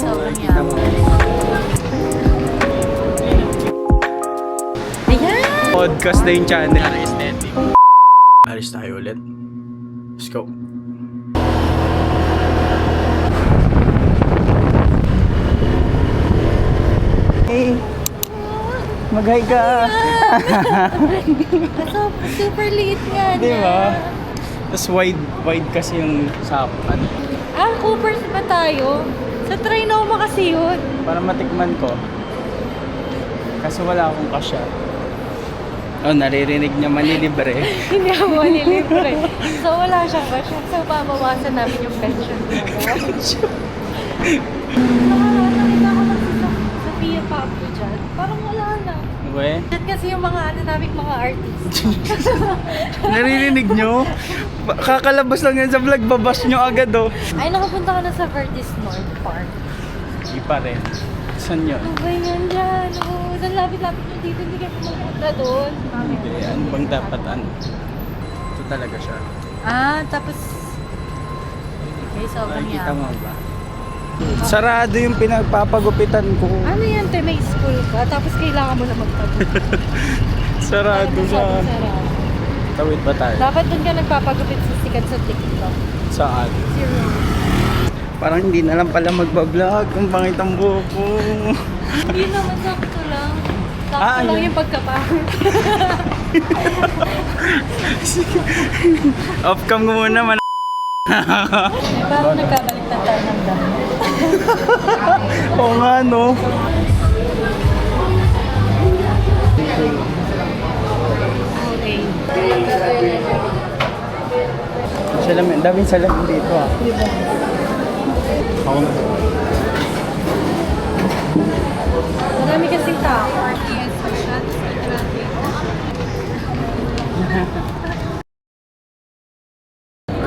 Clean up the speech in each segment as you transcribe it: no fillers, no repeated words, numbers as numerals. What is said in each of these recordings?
Sobrang yaman. Ayan! Podcast na yung channel. Aesthetic. Alis tayo ulit. Let's go. Hey! Mag-hi ka! Kaso, super liit nga na. Di ba? Tapos wide kasi yung sapan. Ah, Coopers ba tayo? Sa Trinoma kasi yun. Para matikman ko. Kaso wala akong kasya. Oh, naririnig niya manilibre. Hindi ako malilibre. So, wala siyang kasya. So, babawasan namin yung pension ko. Nakakita ko kasi sa Pia Pablo dyan. Parang wala na. We? Dyan kasi yung mga namin mga artist. Naririnig nyo? Kakalabas lang yan sa vlog, babas nyo agad oh. Ay, nakapunta ko na sa Vertis North Park. Di pa rin. Saan yun? Ano ba yan dyan? Oh, saan lapit-lapit nyo dito? Hindi kayo pumunta doon. Hindi, ano bang dapat ano? Ito talaga siya. Ah, tapos... Okay, sobrang Nakikita yaman. mo ba? Sarado yung pinagpapagupitan ko. Ano yan, te? May school ka, tapos kailangan mo na magpagupit. Sarado siya. Tawid ba tayo? Dapat doon ka nagpapagupit sa sikat sa TikTok. Saan? Si Rose. Parang hindi na lang pala magbablog. Ang pangit ang buhok ko. Hindi naman, sakto lang. Sakto Ah, lang yun. yung pagkapahit. Off-cam ko muna man. Parang nagkabalik na tayo ng dami. Oo nga no. Okay. Salamin, daming salamin dito ah. Ako na. Marami kasing tao. Yes, shots.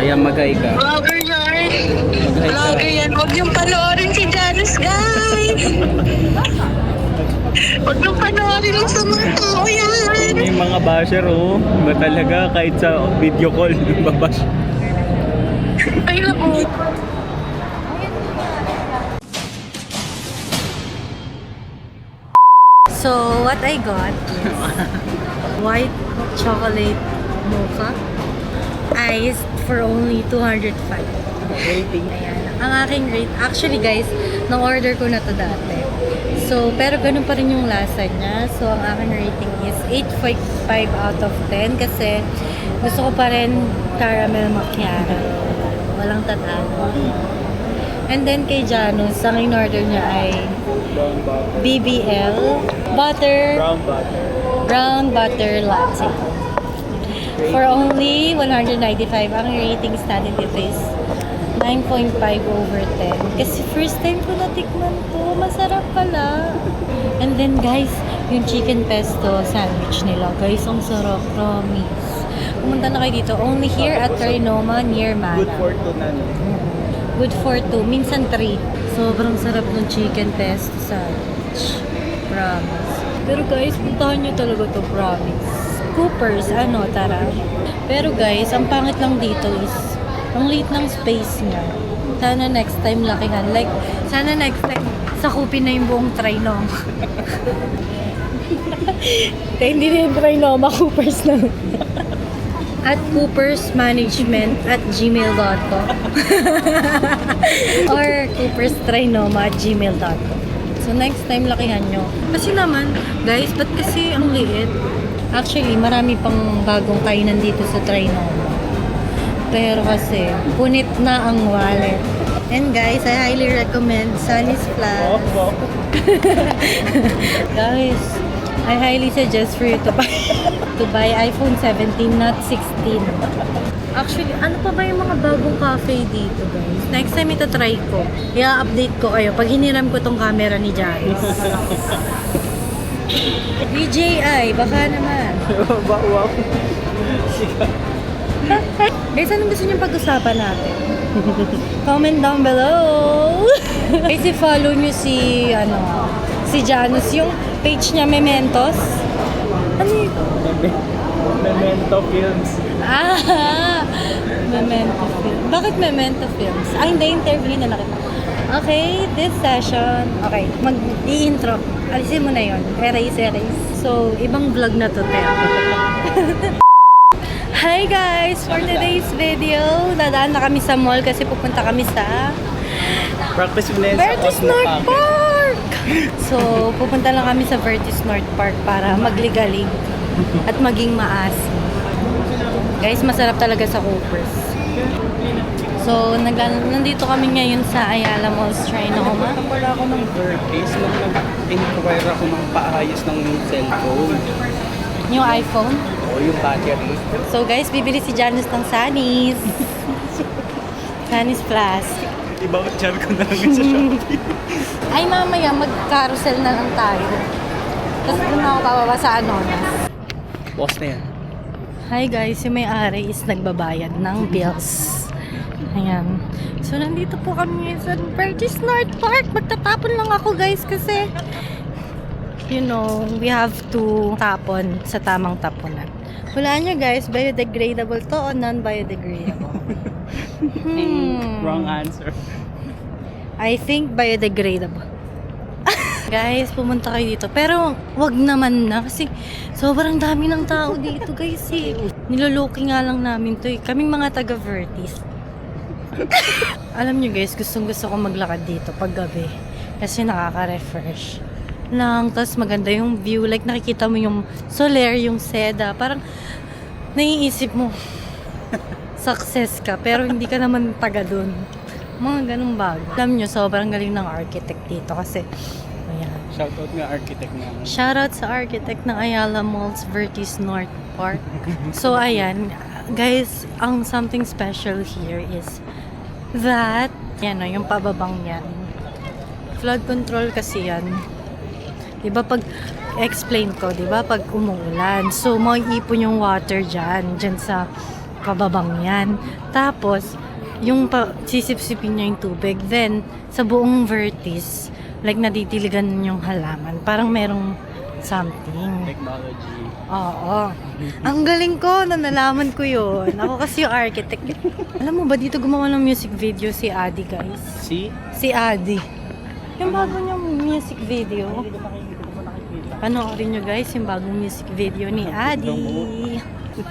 Ayan, mag-hi ka. Vlogger yan. Mag-hi ka. Vlogger yan. Huwag niyong panoorin si Janus, guys. Huwag niyong panoorin lang sa mga tao yan. May mga basher oh. Ba talaga kahit sa video call babash. Ay, naku. So, what I got is white chocolate mocha iced for only 205. Rating. Ayan. Ang aking rate, actually guys, na-order ko na to dati. So, pero ganun pa rin yung lasa niya. So, ang aking rating is 8.5 out of 10 kasi gusto ko pa rin caramel macchiato. Walang tatalo. And then kay Janus, ang in-order niya ay Brown butter. BBL brown butter latte. For only 195, ang ratings natin dito is 9.5 over 10. Kasi first time ko natikman to, masarap pala. And then guys, yung chicken pesto sandwich nila, guys, ang sarap, promise. Pumunta na kayo dito, only here at Trinoma near Mana. Good for two na no? Good for 2, minsan 3. Sobrang sarap ng chicken pesto sandwich. Promise. Pero guys, puntahan nyo talaga to, promise. Coopers, ano, tara. Pero guys, ang pangit lang dito is, ang liit ng space niya. Sana next time lakihan. Like, sana next time, sakupin na yung buong Trinoma. Kaya hindi na yung Trinoma, Coopers na. At coopersmanagement@gmail.com or cooperstrinoma@gmail.com. So next time lakihan nyo. Kasi naman, guys, ba't kasi ang liit? Actually, marami pang bagong kainan dito sa Trinoma. Pero kasi, punit na ang wallet. And guys, I highly recommend Sunny's Plus. Guys, I highly suggest for you to buy iPhone 17, not 16. Actually, ano pa ba yung mga bagong cafe dito, guys? Next time ito try ko. I-update ko kayo pag hiniram ko tong camera ni Janice. DJI, baka naman. Wow. Guys, anong gusto niyong pag-usapan natin? Comment down below. Guys, i-follow niyo si Janus, yung page niya Mementos. Ano yun? Memento Films. Ah, Memento Film. Bakit Memento Films? Hindi, interview na nakita. Okay, this session. Okay, mag-i-intro. Alisin mo na yun. Erase. So, ibang vlog na to, Tel. Hi guys! For today's video, dadaan na kami sa mall kasi pupunta kami sa Practice mo na yun sa Vertis Osmo North Park. Park! So, pupunta lang kami sa Vertis North Park para magligalig at maging maasim. Guys, masarap talaga sa Coopers. So, nandito kami ngayon sa Ayala Mall Trinoma. Wala ako ng Vertis nung nag-inquire ako ng paayos ng cellphone. Yung iPhone. O yung battery. So guys, bibili si Janus ng Sanis. Sanis Plus. I-voucher ko na lang sa Shopee. Ay, mamaya mag-carousel na lang tayo. Tapos doon ako bababa sa Anonas. Boss na yan. Hi guys, yung may-ari is nagbabayad ng bills. Ayan. So, nandito po kami sa Vertis North Park. Magtatapon lang ako guys kasi you know, we have to tapon sa tamang tapunan. Hulaan nyo guys, biodegradable to o non-biodegradable? Wrong answer. I think biodegradable. Guys, pumunta kayo dito. Pero, wag naman na. Kasi, sobrang dami ng tao dito, guys. Eh. Niloloki nga lang namin to. Eh. Kaming mga taga-Vertis. Alam nyo, guys, gustong-gusto ko maglakad dito pag gabi. Kasi nakaka-refresh lang. Tapos, maganda yung view. Like, nakikita mo yung Soler, yung Seda. Parang, naiisip mo, success ka. Pero, hindi ka naman taga dun. Mga ganung bagay. Alam nyo, sobrang galing ng architect dito. Kasi, ayan. Shoutout nga architect na. Shoutout sa architect ng Ayala Malls Vertis North Park. So, ayan. Guys, ang something special here is that, yan o, yung pababang yan. Flood control kasi yan. Diba pag explain ko, diba pag umuulan. So, mag-ipon yung water dyan sa pababang yan. Tapos, yung sisip-sipin niya yung tubig. Then, sa buong Vertis, like naditiligan yung halaman. Parang merong something. Technology. Oo. Ang galing ko na nalaman ko yun. Ako kasi yung architect. Alam mo ba dito gumawa ng music video si Adi, guys? Si Adi. Yung bago niyang music video. Panoorin nyo guys yung bagong music video ni Adi.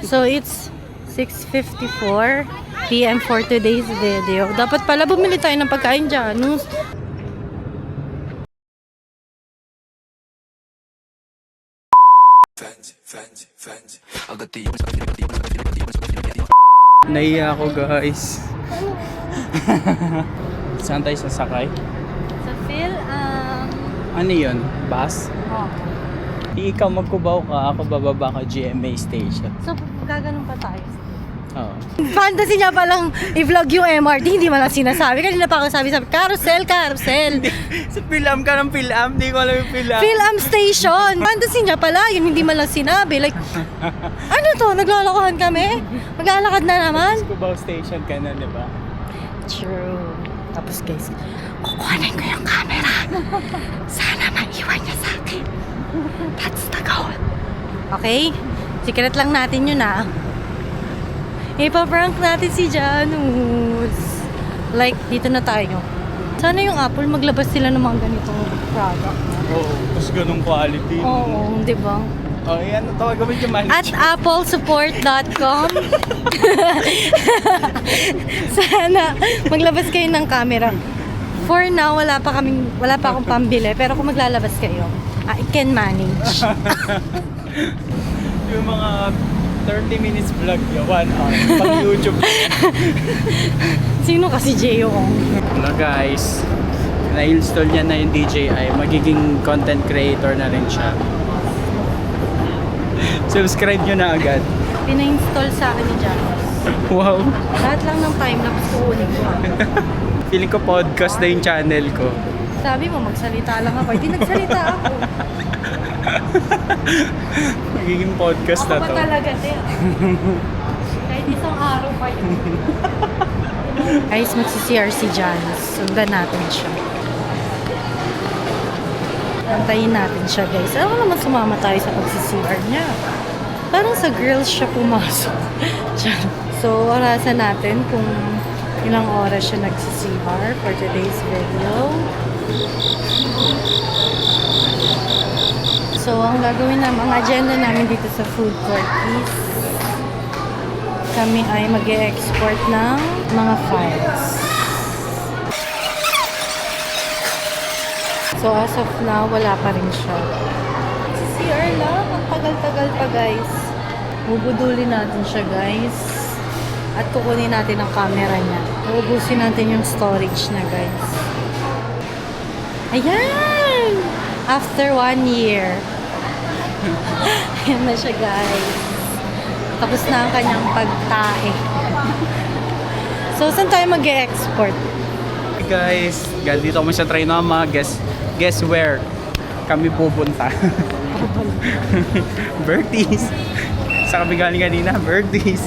So it's 6:54 PM for today's video. Dapat pala bumili tayo ng pagkain dyan. Naiya ako guys. Saan tayo sasakay? Sa Phil, Ano yun? Bus? Ikaw magkubaw ka, ako bababa ka GMA station. So, gaganon pa tayo. Oo. Fantasy niya palang i-vlog yung MRT, hindi man lang sinasabi. Kanina pa ako sabi, carousel. Sa Pilam ka ng Pilam, di ko alam yung Pilam. Phil Station. Fantasy niya pala, yun hindi man lang sinabi. Like, ano to? Naglalakohan kami? Maglalakad na naman? Kubaw station ka na, di ba? True. Tapos guys, kukuhanin ko yung camera. Sana maiwan niya sa akin. That's the goal. Okay? Secret lang natin yun ah. Ipaprank natin si Janus. Like, dito na tayo. Sana yung Apple maglabas sila ng mga ganitong product. Oo, tapos ganong quality. Oo, di ba? Oh, yan, tawagan mo yung manager. At applesupport.com. Sana maglabas kayo ng camera. For now, wala pa akong pambili. Pero kung maglalabas kayo, I can manage. Yung mga 30 minutes vlog yun, 1 hour. Pag YouTube. Sino kasi J.O. Ano guys, na-install niya na yung DJI. Magiging content creator na rin siya. Subscribe nyo na agad. Pina-install sa akin ni Janus. Wow. Lahat lang ng time-lapse kukunin ko. Feeling ko podcast na yung channel ko. Sabi mo, magsalita lang ako. Hindi nagsalita ako. Magiging podcast na Ako to. ba talaga, te? Kahit isang araw pa yun. Guys, magsi-CR si Janus. Sundan natin siya. Antayin natin siya, guys. Alam mo naman sumama tayo sa pagsi-CR niya. Parang sa girls siya pumasok. Janus. So, orasan natin kung ilang oras siya nagsi-CR for today's video. So, ang gagawin namin, ang agenda namin dito sa food court is kami ay mag-e-export ng mga files. So, as of now, wala pa rin siya. CR lang. Ang tagal-tagal pa, guys. Bubudulin natin siya, guys. At kukunin natin ang camera niya. Uubusin natin yung storage na, guys. Ayan! After 1 year. Ayan na siya, guys. Tapos na ang kanyang pagtae. So, saan tayo mag-e-export? Hey guys, dito kami sa Trinoma. Guess where kami pupunta? Birdies. Sa kami galing kanina, Birdies.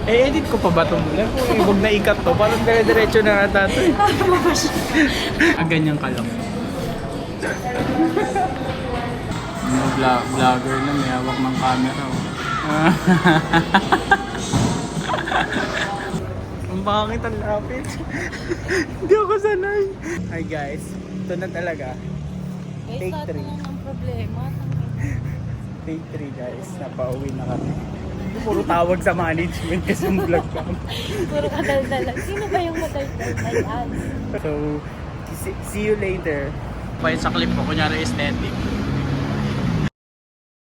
Edit ko pa ba ito muna? Huwag na ikat to. Parang dire-diretso na nga tato. Ang ganyan ka lang. Mga vlogger na may hawak ng camera. Ang bakit ang lapit? Hindi ako sanay. Hi guys, ito na talaga. Take 3. Ang problema. Take 3 guys, napauwi na kami. Puro tawag sa management kasi yung vlog kami. Puro kadaldalan. Sino ba yung madaldal? So, see you later. Pa sa clip ko, kunyari aesthetic.